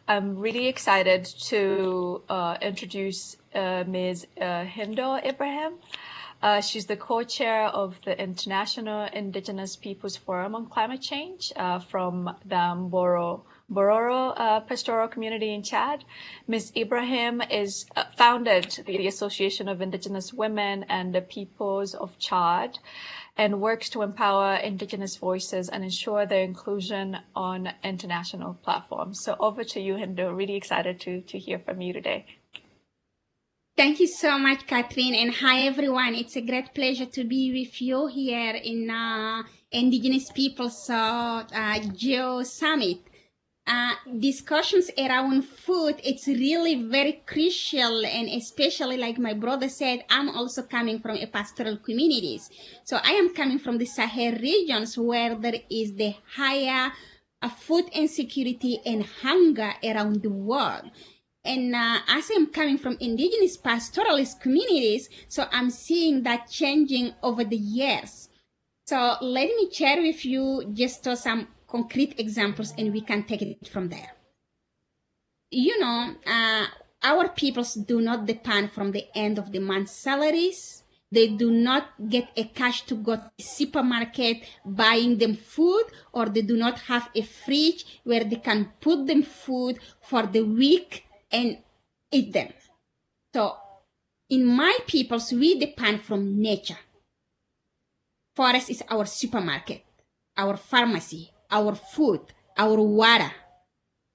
I'm really excited to introduce Ms. Hindou Ibrahim. She's the co-chair of the International Indigenous Peoples Forum on Climate Change from the Bororo Pastoral Community in Chad. Ms. Ibrahim is founded the Association of Indigenous Women and the Peoples of Chad and works to empower Indigenous voices and ensure their inclusion on international platforms. So over to you, Hindou. Really excited to hear from you today. Thank you so much, Catherine, and hi, everyone. It's a great pleasure to be with you here in Indigenous Peoples GEO Summit. Discussions around food, it's really very crucial, and especially like my brother said, I'm also coming from a pastoral communities. So I am coming from the Sahel regions where there is the higher food insecurity and hunger around the world. And as I'm coming from indigenous pastoralist communities, so I'm seeing that changing over the years. So let me share with you just some concrete examples and we can take it from there. You know, our peoples do not depend from the end of the month salaries. They do not get a cash to go to the supermarket buying them food, or they do not have a fridge where they can put them food for the week and eat them. So in my peoples, we depend from nature. Forest is our supermarket, our pharmacy, our food, our water.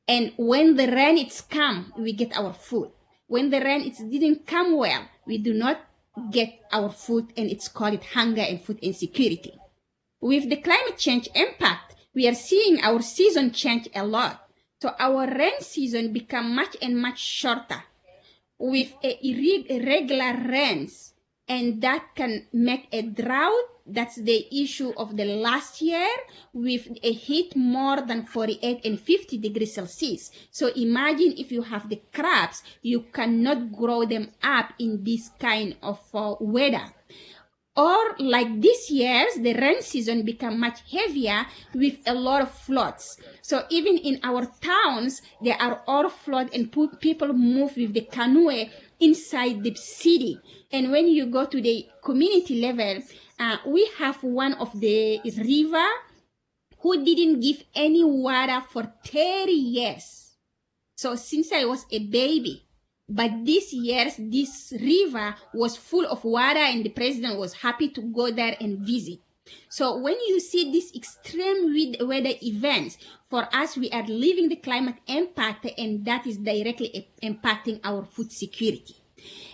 And when the rain is come, we get our food. When the rain didn't come well, we do not get our food, and it's called hunger and food insecurity. With the climate change impact, we are seeing our season change a lot. So our rain season become much and much shorter with irregular rains, and that can make a drought. That's the issue of the last year with a heat more than 48 and 50 degrees Celsius. So imagine if you have the crops, you cannot grow them up in this kind of weather. Or like this year's, the rain season become much heavier with a lot of floods. So even in our towns, there are all flood and people move with the canoe inside the city. And when you go to the community level, we have one of the river who didn't give any water for 30 years. So since I was a baby, but this year, this river was full of water and the president was happy to go there and visit. So when you see these extreme weather events, for us, we are living the climate impact, and that is directly impacting our food security.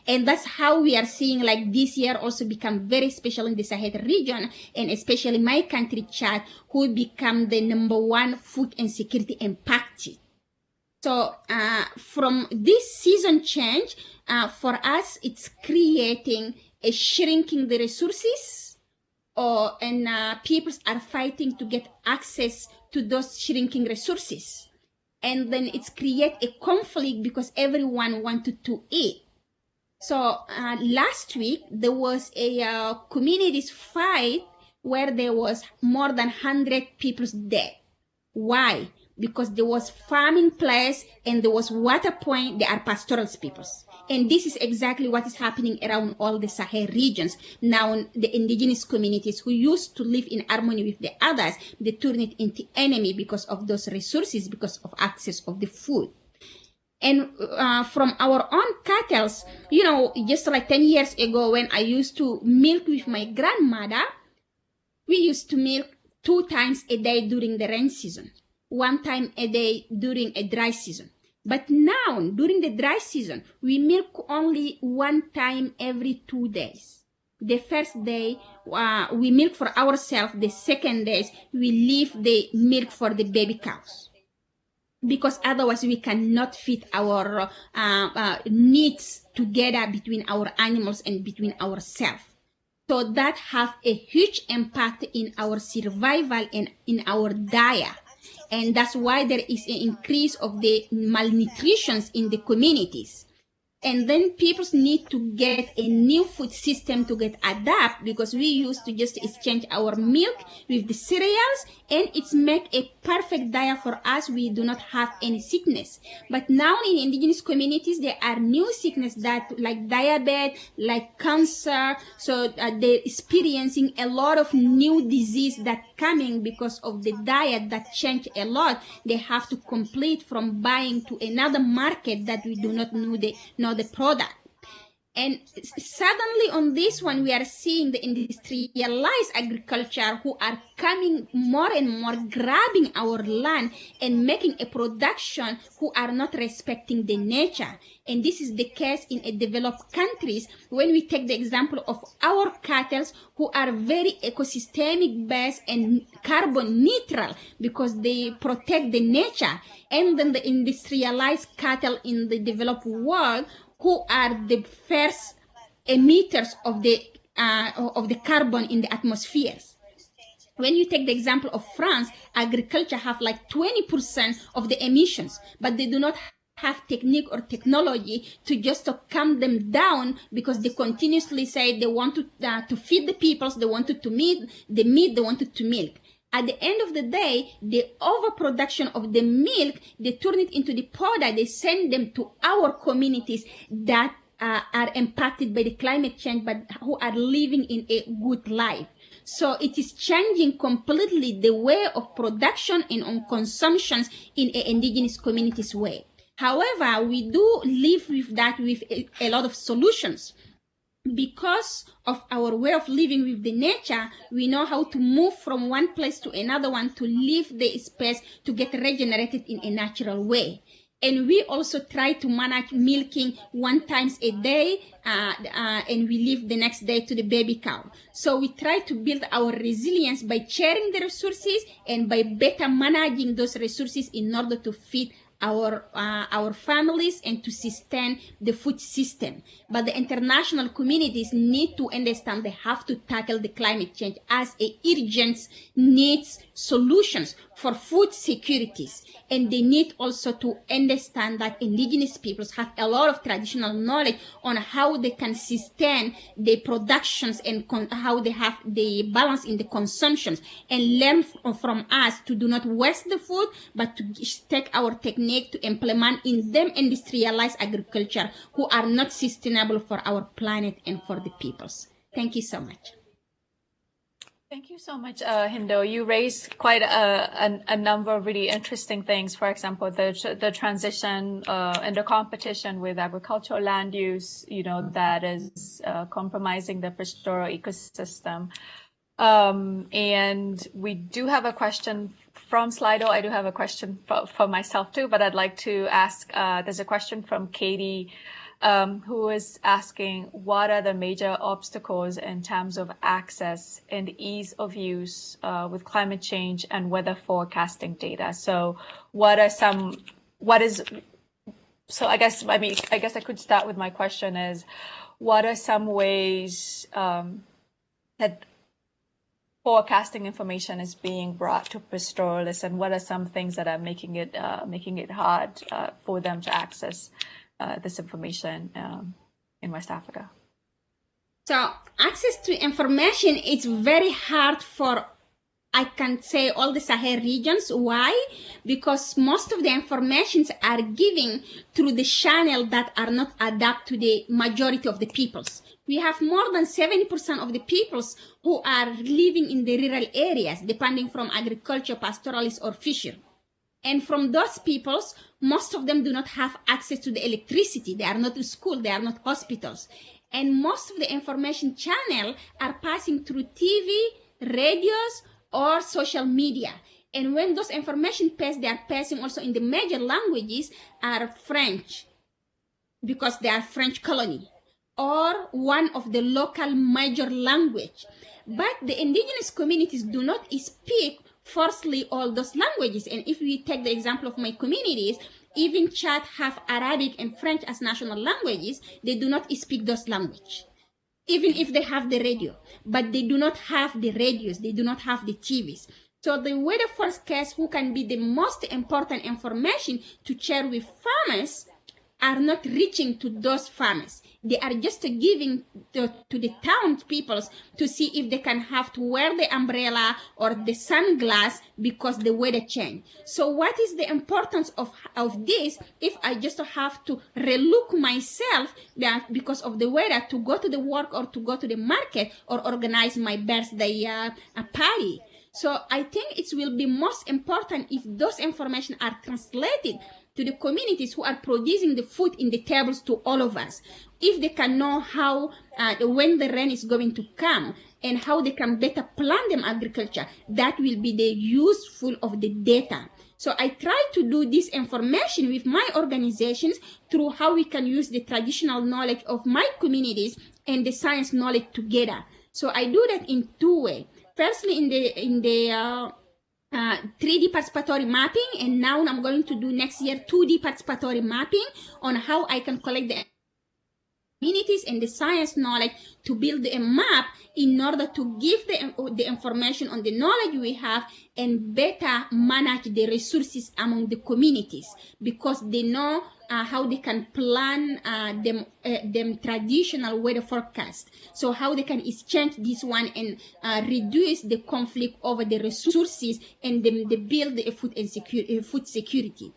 And that's how we are seeing like this year also become very special in the Sahel region, and especially my country, Chad, who become the #1 food insecurity impacted. So from this season change, for us, it's creating a shrinking the resources, and people are fighting to get access to those shrinking resources. And then it's create a conflict because everyone wanted to eat. So last week, there was a communities fight where there was more than 100 people dead. Why? Because there was farming place and there was water point. They are pastoral peoples. And this is exactly what is happening around all the Sahel regions. Now, the indigenous communities who used to live in harmony with the others, they turn it into enemy because of those resources, because of access of the food. And from our own cattle, you know, just like 10 years ago when I used to milk with my grandmother, we used to milk 2 times a day during the rain season, 1 time a day during a dry season. But now, during the dry season, we milk only 1 time every 2 days. The first day, we milk for ourselves. The second days, we leave the milk for the baby cows. Because otherwise we cannot fit our needs together between our animals and between ourselves. So that have a huge impact in our survival and in our diet. And that's why there is an increase of the malnutrition in the communities. And then people need to get a new food system to get adapt, because we used to just exchange our milk with the cereals, and it's make a perfect diet for us. We do not have any sickness. But now in indigenous communities, there are new sickness that like diabetes, like cancer. So they're experiencing a lot of new disease that coming because of the diet that changed a lot. They have to complete from buying to another market that we do not know the product. And suddenly on this one, we are seeing the industrialized agriculture who are coming more and more, grabbing our land and making a production who are not respecting the nature. And this is the case in a developed countries. When we take the example of our cattle who are very ecosystemic based and carbon neutral because they protect the nature, and then the industrialized cattle in the developed world who are the first emitters of the carbon in the atmospheres. When you take the example of France, agriculture have like 20% of the emissions, but they do not have technique or technology to just to calm them down, because they continuously say they want to feed the peoples, they wanted to the meat they wanted to milk. At the end of the day, the overproduction of the milk, they turn it into the powder, they send them to our communities that are impacted by the climate change, but who are living in a good life. So it is changing completely the way of production and on consumptions in an indigenous communities way. However, we do live with that with a lot of solutions. Because of our way of living with the nature, we know how to move from one place to another one to leave the space to get regenerated in a natural way. And we also try to manage milking 1 time a day, and we leave the next day to the baby cow. So we try to build our resilience by sharing the resources and by better managing those resources in order to feed our families and to sustain the food system. But the international communities need to understand they have to tackle the climate change as a urgent needs solutions for food securities. And they need also to understand that indigenous peoples have a lot of traditional knowledge on how they can sustain the productions and how they have the balance in the consumptions, and learn from us to do not waste the food, but to take our technique to implement in them industrialized agriculture who are not sustainable for our planet and for the peoples. Thank you so much. Thank you so much, Hindou. You raised quite a number of really interesting things. For example, the transition and the competition with agricultural land use, that is compromising the pastoral ecosystem. And we do have a question from Slido. I do have a question for myself too, but I'd like to ask, there's a question from Katie, who is asking, what are the major obstacles in terms of access and ease of use with climate change and weather forecasting data? So I guess I could start with my question is, what are some ways that forecasting information is being brought to pastoralists, and what are some things that are making it hard for them to access this information in West Africa? So access to information is very hard for, I can say, all the Sahel regions. Why? Because most of the informations are given through the channel that are not adapted to the majority of the peoples. We have more than 70% of the peoples who are living in the rural areas, depending from agriculture, pastoralists, or fisher. And from those peoples, most of them do not have access to the electricity. They are not in school. They are not hospitals. And most of the information channels are passing through TV, radios, or social media. And when those information pass, they are passing also in the major languages are French, because they are French colony, or one of the local major language. But the indigenous communities do not speak firstly all those languages. And if we take the example of my communities, even Chad have Arabic and French as national languages, they do not speak those languages, even if they have the radio. But they do not have the radios, they do not have the TVs. So the weather forecast, who can be the most important information to share with farmers, are not reaching to those farmers. They are just giving to the townspeople to see if they can have to wear the umbrella or the sunglass because the weather change. So what is the importance of this if I just have to relook myself because of the weather to go to the work or to go to the market or organize my birthday party? So I think it will be most important if those information are translated to the communities who are producing the food in the tables to all of us. If they can know how, when the rain is going to come and how they can better plan them agriculture, that will be the useful of the data. So I try to do this information with my organizations through how we can use the traditional knowledge of my communities and the science knowledge together. So I do that in two ways. Firstly, in the 3D participatory mapping, and now I'm going to do next year 2D participatory mapping on how I can collect the communities and the science knowledge to build a map in order to give the information on the knowledge we have and better manage the resources among the communities, because they know how they can plan them traditional weather forecast. So how they can exchange this one and reduce the conflict over the resources and they build the food security.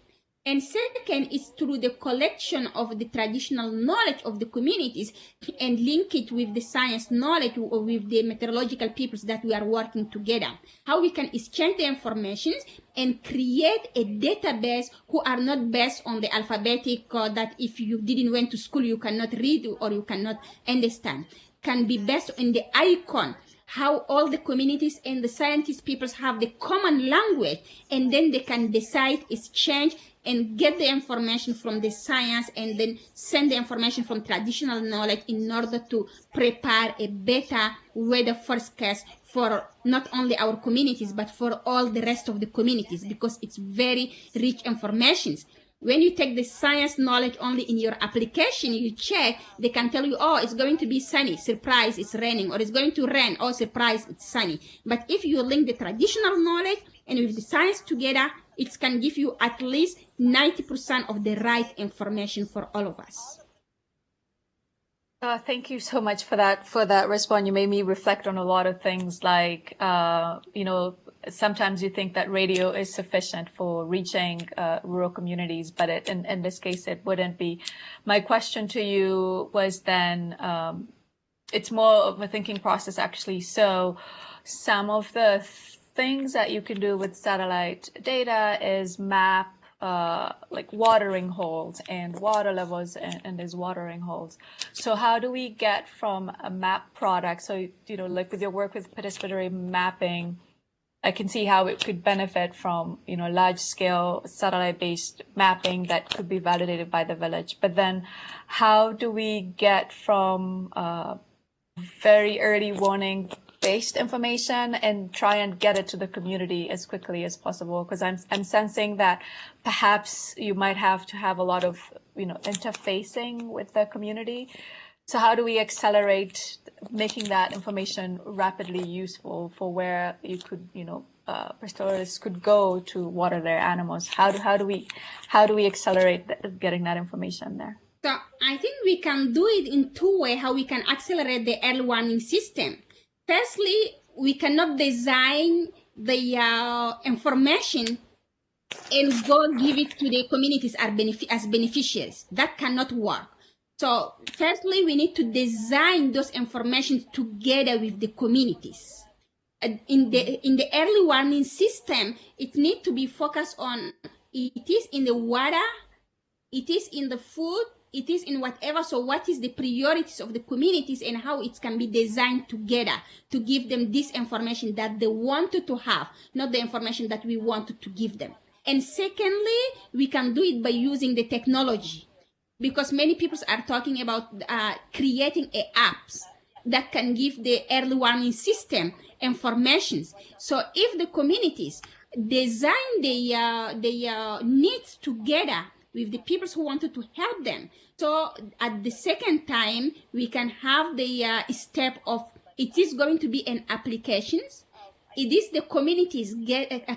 And second is through the collection of the traditional knowledge of the communities and link it with the science knowledge or with the meteorological peoples that we are working together. How we can exchange the information and create a database who are not based on the alphabetic that if you didn't went to school you cannot read or you cannot understand. Can be based on the icon, how all the communities and the scientist peoples have the common language, and then they can decide, exchange, and get the information from the science and then send the information from traditional knowledge in order to prepare a better weather forecast for not only our communities, but for all the rest of the communities, because it's very rich information. When you take the science knowledge only in your application, you check, they can tell you, oh, it's going to be sunny, surprise, it's raining, or it's going to rain, oh, surprise, it's sunny. But if you link the traditional knowledge and with the science together, it can give you at least 90% of the right information for all of us. Thank you so much for that response. You made me reflect on a lot of things, like, sometimes you think that radio is sufficient for reaching rural communities, but in this case, it wouldn't be. My question to you was then, it's more of a thinking process, actually. So some of the things that you can do with satellite data is map like watering holes and water levels and there's watering holes. So how do we get from a map product? So, like with your work with participatory mapping, I can see how it could benefit from, large scale satellite based mapping that could be validated by the village. But then how do we get from very early warning based information and try and get it to the community as quickly as possible? Because I'm sensing that perhaps you might have to have a lot of, interfacing with the community. So how do we accelerate making that information rapidly useful for where you could, pastoralists could go to water their animals? How do we accelerate getting that information there? So I think we can do it in two ways, how we can accelerate the early warning system. Firstly, we cannot design the information and go give it to the communities as beneficiaries. That cannot work. So firstly, we need to design those information together with the communities. In the early warning system, it needs to be focused on, it is in the water, it is in the food, it is in whatever. So what is the priorities of the communities and how it can be designed together to give them this information that they wanted to have, not the information that we wanted to give them. And secondly, we can do it by using the technology, because many people are talking about creating apps that can give the early warning system information. So if the communities design their needs together with the people who wanted to help them, so at the second time, we can have the step of, it is going to be an applications. It is the communities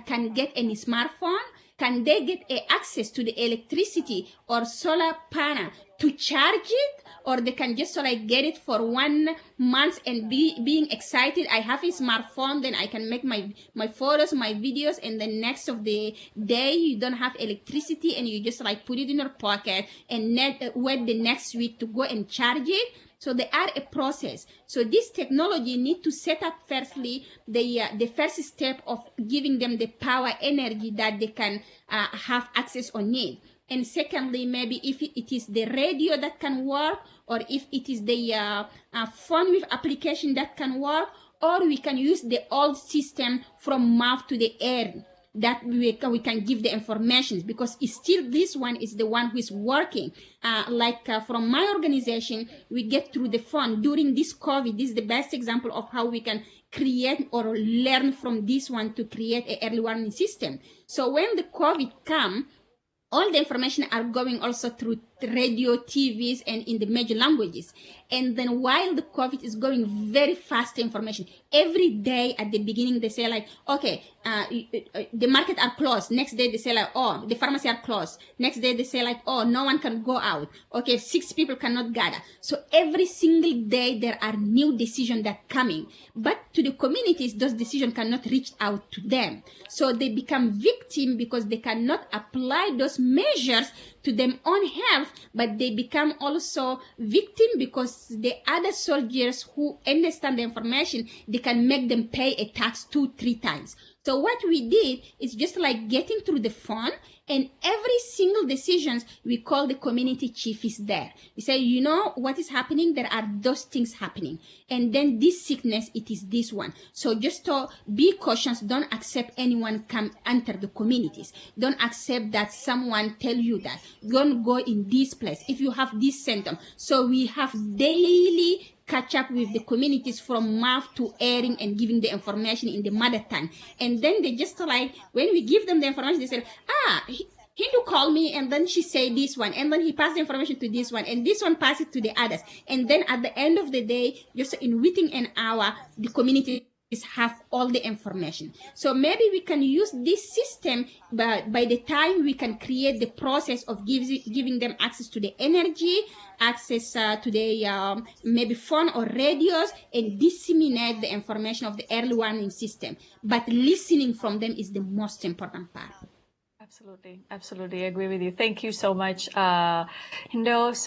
can get any smartphone, can they get access to the electricity or solar panel to charge it, or they can just get it for 1 month and being excited? I have a smartphone, then I can make my photos, my videos, and the next of the day you don't have electricity and you just put it in your pocket and wait the next week to go and charge it. So they are a process. So this technology need to set up firstly the first step of giving them the power energy that they can have access on it. And secondly, maybe if it is the radio that can work, or if it is the phone with application that can work, or we can use the old system from mouth to the air, that we can give the information, because it's still this one is the one who is working. From my organization, we get through the phone during this COVID. This is the best example of how we can create or learn from this one to create an early warning system. So when the COVID come, all the information are going also through radio, TVs, and in the major languages. And then while the COVID is going very fast information, every day at the beginning they say okay, the market are closed. Next day they say oh, the pharmacy are closed. Next day they say oh, no one can go out. Okay, 6 people cannot gather. So every single day there are new decisions that coming. But to the communities, those decisions cannot reach out to them. So they become victim because they cannot apply those measures to their own health, but they become also victim because the other soldiers who understand the information, they can make them pay a tax 2-3 times. So what we did is just getting through the phone, and every single decisions, we call the community chief is there. We say, you know what is happening? There are those things happening. And then this sickness, it is this one. So just to be cautious, don't accept anyone come enter the communities. Don't accept that someone tell you that. Don't go in this place if you have this symptom. So we have daily catch up with the communities from mouth to airing and giving the information in the mother tongue. And then they just when we give them the information, they say, Hindou called me and then she said this one, and then he passed the information to this one, and this one passed it to the others. And then at the end of the day, just within an hour, the community have all the information. So maybe we can use this system, but by the time we can create the process of giving them access to the energy, access to the maybe phone or radios, and disseminate the information of the early warning system. But listening from them is the most important part. Absolutely. Absolutely. I agree with you. Thank you so much, Hindou.